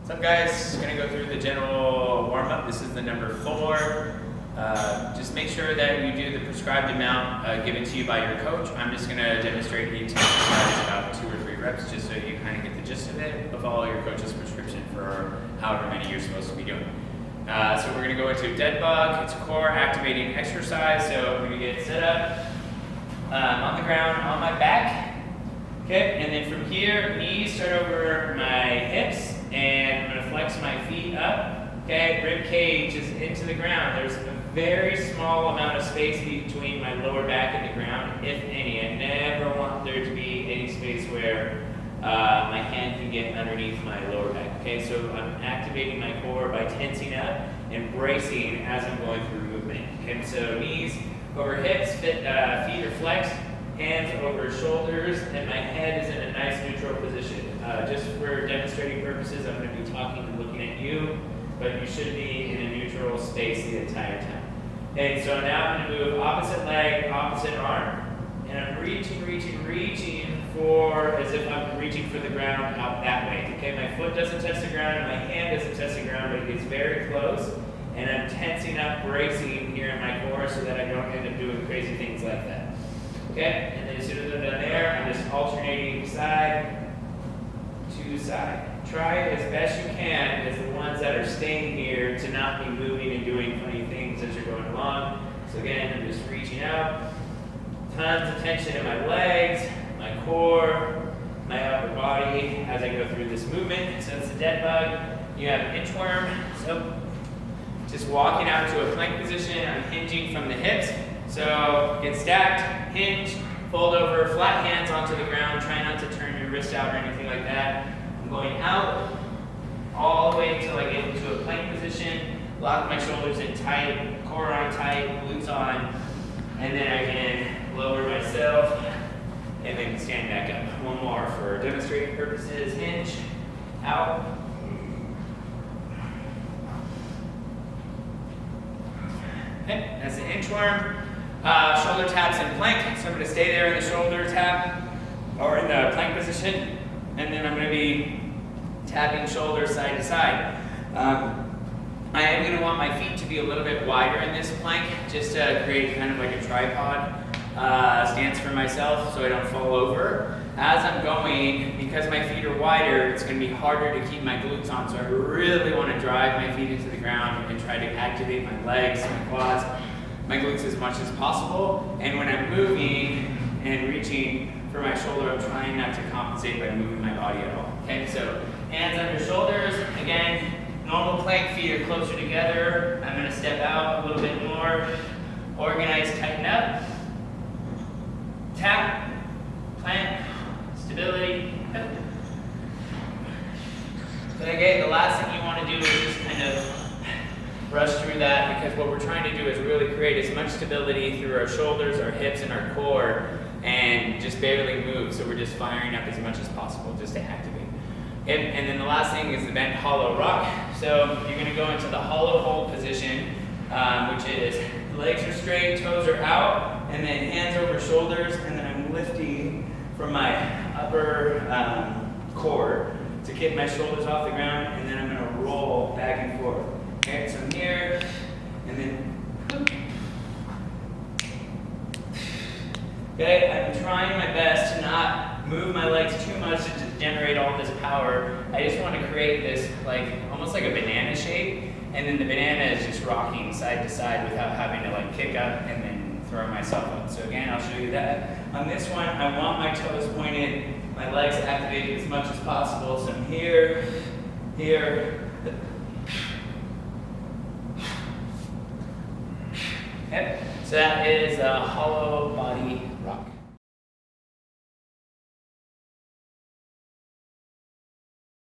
What's up, guys? Gonna go through the general warm-up. This is the number 4. Just make sure that you do the prescribed amount given to you by your coach. I'm just gonna demonstrate each exercise about 2 or 3 reps just so you kind of get the gist of it, but follow your coach's prescription for however many you're supposed to be doing. So we're gonna go into dead bug. It's a core activating exercise. So I'm gonna get set up on the ground on my back. Okay, and then from here, knees start over my hips, and I'm gonna flex my feet up. Okay, rib cage is into the ground. There's a very small amount of space between my lower back and the ground, if any. I never want there to be any space where my hand can get underneath my lower back. Okay, so I'm activating my core by tensing up and bracing as I'm going through movement. Okay, so knees over hips, feet are flexed. Hands over shoulders, and my head is in a nice neutral position. Just for demonstrating purposes, I'm going to be talking and looking at you, but you should be in a neutral space the entire time. Okay, so now I'm going to move opposite leg, opposite arm, and I'm reaching for, as if I'm reaching for the ground out that way. Okay, my foot doesn't touch the ground, and my hand doesn't touch the ground, but it gets very close, and I'm tensing up, bracing here in my core so that I don't end up doing crazy things like that. Okay, and then as soon as I'm done there, I'm just alternating side to side. Try as best you can as the ones that are staying here to not be moving and doing funny things as you're going along. So again, I'm just reaching out. Tons of tension in my legs, my core, my upper body as I go through this movement. So it's a dead bug. You have inchworm. So just walking out to a plank position, I'm hinging from the hips. So get stacked, hinge, fold over, flat hands onto the ground. Try not to turn your wrist out or anything like that. I'm going out all the way until I get into a plank position. Lock my shoulders in tight, core on tight, glutes on, and then I can lower myself and then stand back up. One more for demonstrating purposes. Hinge, out. Okay, that's the inchworm. Shoulder taps in plank, so I'm going to stay there in the shoulder tap or in the plank position, and then I'm going to be tapping shoulders side to side. I am going to want my feet to be a little bit wider in this plank just to create kind of like a tripod stance for myself so I don't fall over. As I'm going, because my feet are wider, it's going to be harder to keep my glutes on, so I really want to drive my feet into the ground and try to activate my legs, my quads, my glutes as much as possible. And when I'm moving and reaching for my shoulder, I'm trying not to compensate by moving my body at all. Okay, so hands under shoulders. Again, normal plank, feet are closer together. I'm going to step out a little bit more. Organize, tighten up. Tap, plant, stability. But again, the last thing you want to do is just kind of rush through that, because what we're trying to do is really create as much stability through our shoulders, our hips, and our core, and just barely move. So we're just firing up as much as possible just to activate. And then the last thing is the bent hollow rock. So you're going to go into the hollow hold position, which is legs are straight, toes are out, and then hands over shoulders, and then I'm lifting from my upper core to get my shoulders off the ground, and then I'm going to roll back and forth. Okay, so I'm here, and then, okay, I'm trying my best to not move my legs too much to generate all this power. I just want to create this, like, almost like a banana shape, and then the banana is just rocking side to side without having to, like, kick up and then throw myself up. So again, I'll show you that. On this one, I want my toes pointed, my legs activated as much as possible. So I'm here, here. Okay, so that is a hollow body rock.